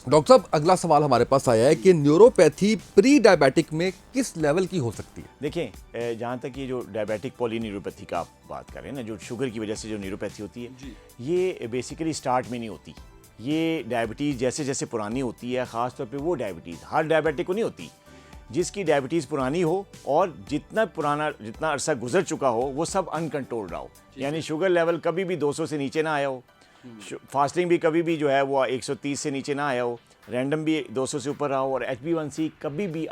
Doctor साहब, अगला सवाल हमारे पास आया है कि न्यूरोपैथी प्री डायबिटिक में किस लेवल की हो सकती है? देखें, जहाँ तक ये जो डायबिटिक पॉलीन्यूरोपैथी का आप बात कर रहे हैं ना, जो शुगर की वजह से जो न्यूरोपैथी होती है, ये बेसिकली स्टार्ट में नहीं होती। ये डायबिटीज़ जैसे जैसे पुरानी होती है, ख़ास तौर पे वो डायबिटीज़ हर डायबिटिक को नहीं होती। जिसकी डायबिटीज़ पुरानी हो और जितना अरसा गुजर चुका हो, वो सब अनकंट्रोल्ड रहा हो, यानी शुगर लेवल कभी भी 200 से नीचे ना आया हो, फास्टिंग भी कभी भी जो है वो 130 से नीचे ना आया हो, रैंडम भी 200 से ऊपर रहा हो, और HbA1c कभी भी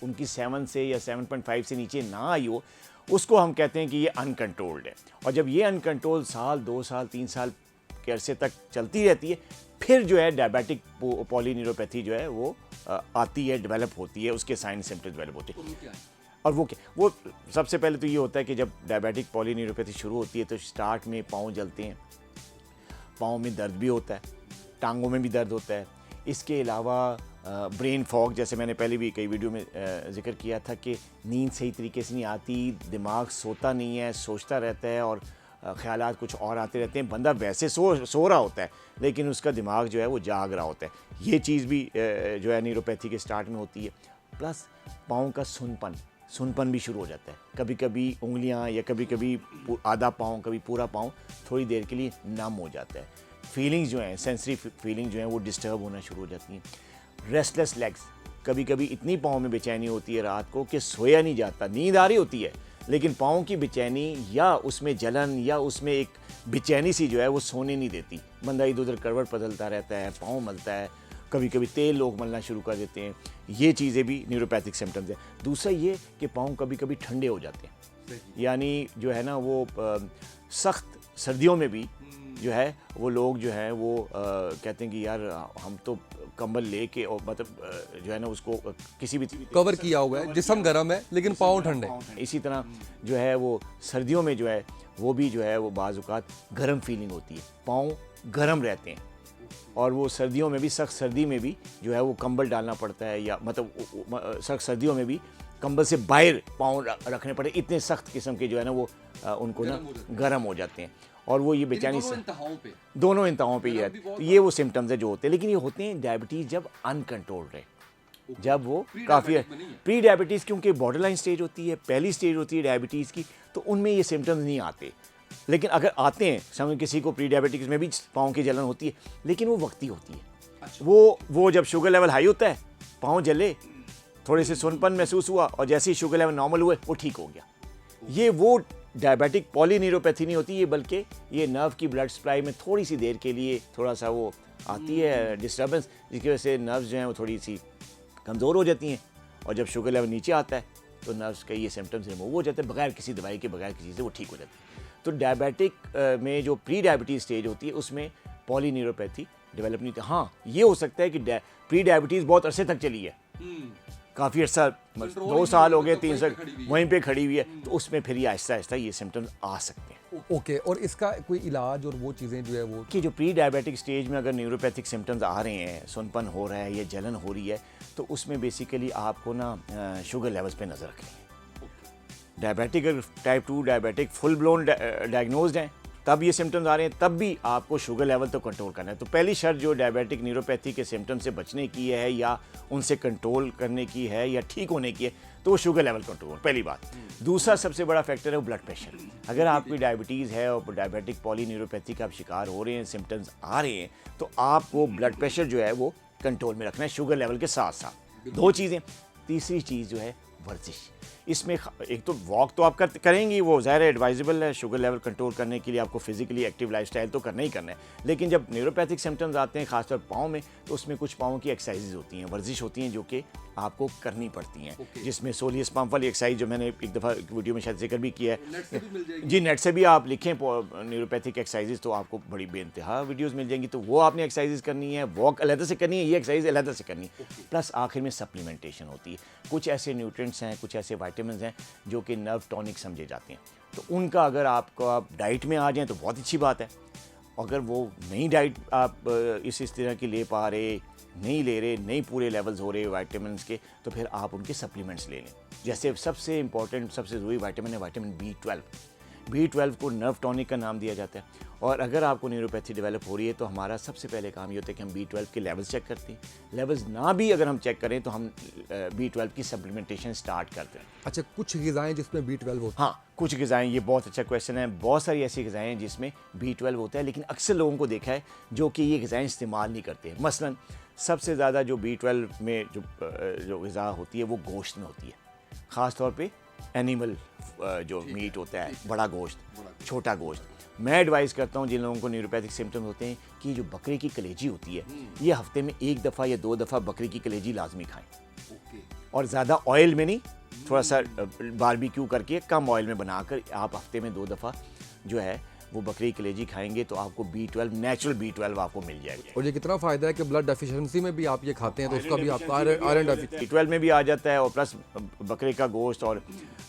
उनकी 7 से या 7.5 से नीचे ना आई हो, उसको हम कहते हैं कि ये अनकंट्रोल्ड है। और जब ये अनकंट्रोल साल 2 साल 3 साल के अरसे तक चलती रहती है, फिर जो है डायबिटिक पॉलीन्यूरोपैथी जो है वो आती है, डेवलप होती है, उसके साइन सिम्टम्स डेवलप होते हैं। और वो क्या, वो सबसे पहले तो ये होता है कि जब डायबिटिक पॉलीन्यूरोपैथी शुरू होती है तो स्टार्ट में पाँव जलते हैं, पाँव में दर्द भी होता है, टांगों में भी दर्द होता है। इसके अलावा ब्रेन फॉग, जैसे मैंने पहले भी कई वीडियो में जिक्र किया था कि नींद सही तरीके से नहीं आती, दिमाग सोता नहीं है, सोचता रहता है और ख्यालात कुछ और आते रहते हैं। बंदा वैसे सो रहा होता है लेकिन उसका दिमाग जो है वो जाग रहा होता है। ये चीज़ भी जो है न्यूरोपैथी के स्टार्ट में होती है। प्लस पाँव का सुनपन भी शुरू हो जाता है। कभी कभी उंगलियां या कभी कभी आधा पाँव, कभी पूरा पाँव थोड़ी देर के लिए नम हो जाता है। फीलिंग्स जो हैं, सेंसरी फीलिंग जो हैं वो डिस्टर्ब होना शुरू हो जाती हैं। रेस्टलेस लेग्स, कभी कभी इतनी पाँव में बेचैनी होती है रात को कि सोया नहीं जाता, नींद आ रही होती है लेकिन पाँव की बेचैनी या उसमें जलन या उसमें एक बेचैनी सी जो है वो सोने नहीं देती। बंदा इधर उधर करवट बदलता रहता है, पाँव मलता है, कभी कभी तेल लोग मलना शुरू कर देते हैं। ये चीज़ें भी न्यूरोपैथिक सिम्टम्स हैं। दूसरा ये कि पाँव कभी कभी ठंडे हो जाते हैं, यानी जो है ना वो सख्त सर्दियों में भी जो है वो लोग जो है वो कहते हैं कि यार हम तो कंबल लेके और मतलब जो है ना उसको किसी भी कवर किया हुआ है, जिस्म गर्म है लेकिन पाँव ठंडे। इसी तरह जो है वो सर्दियों में जो है वो भी जो है वो बाज़ औक़ात गर्म फीलिंग होती है, पाँव गर्म रहते हैं। और वो सर्दियों में भी, सख्त सर्दी में भी जो है वो कंबल डालना पड़ता है, या मतलब सख्त सर्दियों में भी कंबल से बाहर पाँव रखने पड़े, इतने सख्त किस्म के जो है ना वो उनको ना गर्म हो जाते हैं। और वो ये बेचैनी दोनों इंतहाओं पे ही है। तो ये वो सिम्टम्स है जो होते हैं, लेकिन ये होते हैं डायबिटीज़ जब अनकंट्रोल्ड है, जब वो काफ़ी प्री डायबिटीज़, क्योंकि बॉर्डर लाइन स्टेज होती है, पहली स्टेज होती है डायबिटीज़ की, तो उनमें ये सिम्टम्स नहीं आते। लेकिन अगर आते हैं, समझ किसी को प्री डायबिटीज़ में भी पाँव की जलन होती है, लेकिन वो वक्ती होती है। अच्छा। वो जब शुगर लेवल हाई होता है, पाँव जले, थोड़े से सुनपन महसूस हुआ और जैसे ही शुगर लेवल नॉर्मल हुए वो ठीक हो गया। ये वो डायबिटिक पॉलीन्यूरोपैथी नहीं होती, ये बल्कि ये नर्व की ब्लड सप्लाई में थोड़ी सी देर के लिए थोड़ा सा वो आती है डिस्टर्बेंस, जिसकी वजह से नर्व्स जो हैं वो थोड़ी सी कमज़ोर हो जाती हैं, और जब शुगर लेवल नीचे आता है तो नर्व्स के ये सिम्टम्स रिमूव हो जाते हैं, बगैर किसी दवाई के, बगैर किसी से वो ठीक हो जाती है। तो डायबिटिक में जो प्री डायबिटीज़ स्टेज होती है उसमें पॉलीन्यूरोपैथी डेवलप नहीं होती। हाँ, ये हो सकता है कि प्री डायबिटीज़ बहुत अरसे तक चली है, काफ़ी अर्सा 2 साल हो गए, 3 साल वहीं पे खड़ी हुई है, तो उसमें फिर ये आहिस्ता आहिस्ता ये सिम्टम्स आ सकते हैं। ओके, और इसका कोई इलाज और वो चीज़ें जो है वो कि जो प्री डायबिटिक स्टेज में अगर न्यूरोपैथिक सिम्टम्स आ रहे हैं, सुनपन हो रहा है या जलन हो रही है, तो उसमें बेसिकली आपको ना शुगर लेवल्स पे नज़र रखनी है। डायबिटिक अगर type 2 diabetic full blown diagnosed हैं, तब ये सिम्टम्स आ रहे हैं, तब भी आपको शुगर लेवल तो कंट्रोल करना है। तो पहली शर्त जो डायबिटिक न्यूरोपैथी के सिम्टम्स से बचने की है या उनसे कंट्रोल करने की है या ठीक होने की है, तो वो शुगर लेवल कंट्रोल, पहली बात। दूसरा सबसे बड़ा फैक्टर है वो ब्लड प्रेशर। अगर आपकी डायबिटीज़ है और डायबिटिक पॉलीन्यूरोपैथी का आप शिकार हो रहे हैं, सिम्टम्स आ रहे हैं, तो आपको ब्लड प्रेशर जो है वो कंट्रोल में रखना है शुगर लेवल के साथ साथ। 2 चीज़ें। तीसरी चीज़ जो है वर्जिश। इसमें एक तो वॉक तो आप करेंगी, वो ज़ाहिर एडवाइजेबल है, शुगर लेवल कंट्रोल करने के लिए आपको फिजिकली एक्टिव लाइफस्टाइल तो करना ही करना है। लेकिन जब न्यूरोपैथिक सिम्टम्स आते हैं खासतौर पाँव में, तो उसमें कुछ पाँव की एक्सरसाइजेज होती हैं, वर्जिश होती हैं, जो कि आपको करनी पड़ती हैं। जिसमें सोलियस पंप वाली एक्सरसाइज जो मैंने एक दफ़ा वीडियो में शायद जिक्र भी किया है, जी नेट से भी आप लिखें न्यूरोपैथिक एक्सरसाइजेज तो आपको बड़ी बेइंतहा वीडियोज़ मिल जाएंगी। तो वो आपने एक्सरसाइजेज करनी है, वॉक अलग से करनी है, ये एक्सरसाइज अलग से करनी है। प्लस आखिर में सप्लीमेंटेशन होती है। कुछ ऐसे न्यूट्रिएंट्स हैं, कुछ ऐसे वाइटामिन हैं जो कि नर्व टॉनिक समझे जाते हैं, तो उनका अगर आपको आप डाइट में आ जाएं तो बहुत अच्छी बात है। अगर वो नई डाइट आप इस तरह की ले पा रहे, नहीं ले रहे, नहीं पूरे लेवल्स हो रहे वाइटामिन्स के, तो फिर आप उनके सप्लीमेंट्स ले लें। जैसे सबसे इंपॉर्टेंट, सबसे ज़रूरी वाइटामिन है वाइटामिन B12। B12 को नर्व टॉनिक का नाम दिया जाता है। और अगर आपको न्यूरोपैथी डेवलप हो रही है तो हमारा सबसे पहले काम ये होता है कि हम B12 के लेवल्स चेक करते हैं। लेवल्स ना भी अगर हम चेक करें तो हम B12 की सप्लीमेंटेशन स्टार्ट करते हैं। अच्छा, कुछ ग़िज़ाएँ जिसमें B12 होता है? हाँ, कुछ ग़िज़ाएँ, ये बहुत अच्छा क्वेश्चन है। बहुत सारी ऐसी ग़िज़ाएँ हैं जिसमें B12 होता है, लेकिन अक्सर लोगों को देखा है जो कि ये ग़िज़ाएँ इस्तेमाल नहीं करते हैं। मसलन सबसे ज़्यादा जो B12 में जो ग़िज़ा होती है वो गोश्त में होती है, ख़ास तौर पे एनिमल जो मीट होता है, बड़ा गोश्त, छोटा गोश्त। मैं एडवाइस करता हूँ जिन लोगों को न्यूरोपैथिक सिम्टम्स होते हैं कि जो बकरे की कलेजी होती है, ये हफ्ते में 1 दफ़ा या 2 दफ़ा बकरे की कलेजी लाजमी खाएं। और ज़्यादा ऑयल में नहीं, थोड़ा सा बारबेक्यू करके कम ऑयल में बनाकर आप हफ्ते में 2 दफ़ा जो है वो बकरी की कलेजी खाएंगे तो आपको B12, नेचुरल B12 आपको मिल जाएगा। और ये कितना फ़ायदा है कि ब्लड डेफिशिएंसी में भी आप ये खाते हैं तो उसका भी आपका आयरन डेफिशिएंसी B12 में भी आ जाता है, और प्लस बकरे का गोश्त और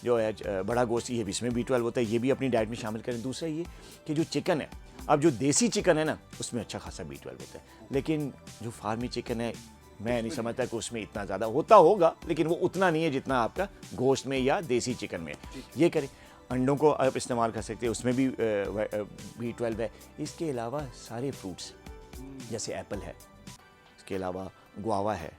जो है बड़ा गोश्त, ये भी इसमें B12 होता है, ये भी अपनी डाइट में शामिल करें। दूसरा ये कि जो चिकन है, अब जो देसी चिकन है ना, उसमें अच्छा खासा B12 होता है, लेकिन जो फार्मी चिकन है मैं नहीं समझता कि उसमें इतना ज़्यादा होता होगा, लेकिन वो उतना नहीं है जितना आपका गोश्त में या देसी चिकन में है। ये करें। अंडों को आप इस्तेमाल कर सकते हैं, उसमें भी B12 है। इसके अलावा सारे फ्रूट्स जैसे एप्पल है, इसके अलावा गुआवा है,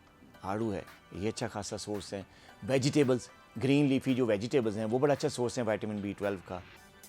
आड़ू है, ये अच्छा खासा सोर्स है। वेजिटेबल्स, ग्रीन लीफी जो वेजिटेबल्स हैं वो बड़ा अच्छा सोर्स है विटामिन B12 का।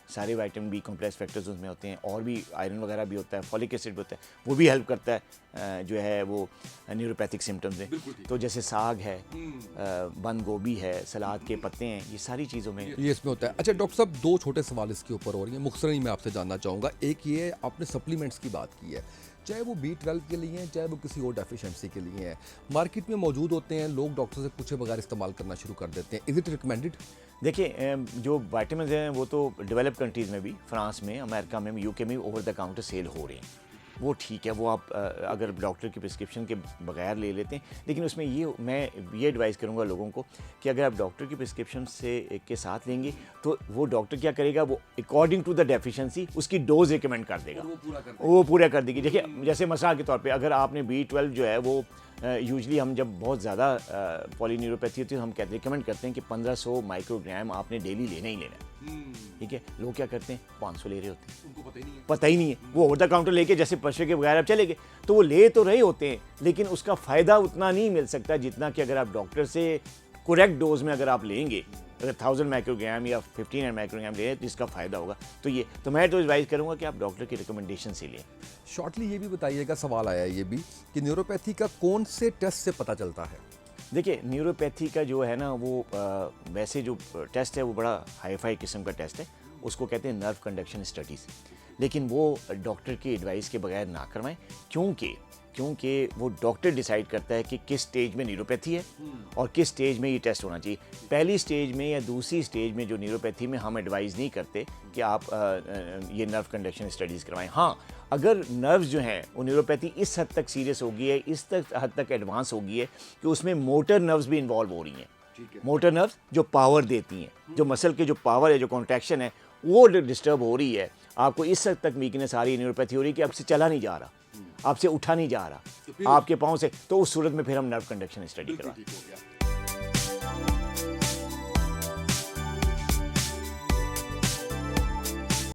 सारे विटामिन B कॉम्प्लेक्स फैक्टर्स उसमें होते हैं, और भी आयरन वगैरह भी होता है, फॉलिक एसिड भी होता है, वो भी हेल्प करता है जो है वो न्यूरोपैथिक सिम्टम्स में। तो जैसे साग है, बंद गोभी है, सलाद के पत्ते हैं, ये सारी चीज़ों में ये इसमें होता है। अच्छा डॉक्टर साहब, 2 छोटे सवाल इसके ऊपर हो रही हैं, मुख्तसरन मैं आपसे जानना चाहूँगा। एक ये, आपने सप्लीमेंट्स की बात की है, चाहे वो B12 के लिए हैं, चाहे वो किसी और डेफिशिएंसी के लिए हैं, मार्केट में मौजूद होते हैं, लोग डॉक्टर से पूछे बगैर इस्तेमाल करना शुरू कर देते हैं। Is it recommended? देखिए, जो विटामिन हैं वो तो डेवलप कंट्रीज़ में भी, फ्रांस में, अमेरिका में, यूके में ओवर द काउंटर सेल हो रहे हैं, वो ठीक है, वो आप अगर डॉक्टर की प्रिस्क्रिप्शन के बगैर ले लेते हैं। लेकिन उसमें मैं ये एडवाइस करूँगा लोगों को कि अगर आप डॉक्टर की प्रिस्क्रिप्शन के साथ लेंगे तो वो डॉक्टर क्या करेगा, वो अकॉर्डिंग टू द डेफिशिएंसी उसकी डोज रिकमेंड कर देगा, वो पूरा कर देगी। देखिए, जैसे मिसाल के तौर पे अगर आपने B12 जो है वो यूजली हम जब बहुत ज़्यादा पॉलीन्यूरोपैथी होती है हम रिकमेंड करते हैं कि 1500 माइक्रोग्राम आपने डेली लेना ही लेना है। ठीक है, लोग क्या करते हैं 500 ले रहे होते हैं, उनको पता ही नहीं है। वो ओवर द काउंटर लेके जैसे पर्चे के बगैर आप चले गए, तो वो ले तो रहे होते हैं, लेकिन उसका फ़ायदा उतना नहीं मिल सकता जितना कि अगर आप डॉक्टर से करेक्ट डोज में अगर आप लेंगे, अगर 1000 माइक्रोग्राम या 1500 माइक्रोग्राम ले तो इसका फ़ायदा होगा। तो मैं तो एडवाइस करूँगा कि आप डॉक्टर की रिकमेंडेशन से लें। शॉर्टली ये भी बताइएगा, सवाल आया है ये भी, कि न्यूरोपैथी का कौन से टेस्ट से पता चलता है? देखिए, न्यूरोपैथी का जो है ना वो वैसे जो टेस्ट है वो बड़ा हाई-फाई किस्म का टेस्ट है, उसको कहते हैं नर्व कंडक्शन स्टडीज़, लेकिन वो डॉक्टर की एडवाइस के बगैर ना करवाएं, क्योंकि वो डॉक्टर डिसाइड करता है कि किस स्टेज में न्यूरोपैथी है और किस स्टेज में ये टेस्ट होना चाहिए। पहली स्टेज में या दूसरी स्टेज में जो न्यूरोपैथी में हम एडवाइस नहीं करते कि आप ये नर्व कंडक्शन स्टडीज़ करवाएं। हाँ, अगर नर्व्स जो हैं वो न्यूरोपैथी इस हद तक सीरियस हो गई है, इस हद तक एडवांस हो गई है कि उसमें मोटर नर्व्स भी इन्वॉल्व हो रही हैं। मोटर नर्व्स जो पावर देती हैं, जो मसल के जो पावर है, जो कॉन्ट्रैक्शन है, वो डिस्टर्ब हो रही है, आपको इस हद तक वीकनेस आ रही है, न्यूरोपैथी हो रही है कि आपसे चला नहीं जा रहा, आपसे उठा नहीं जा रहा आपके पाँव से, तो उस सूरत में फिर हम नर्व कंडक्शन स्टडी करवाएं।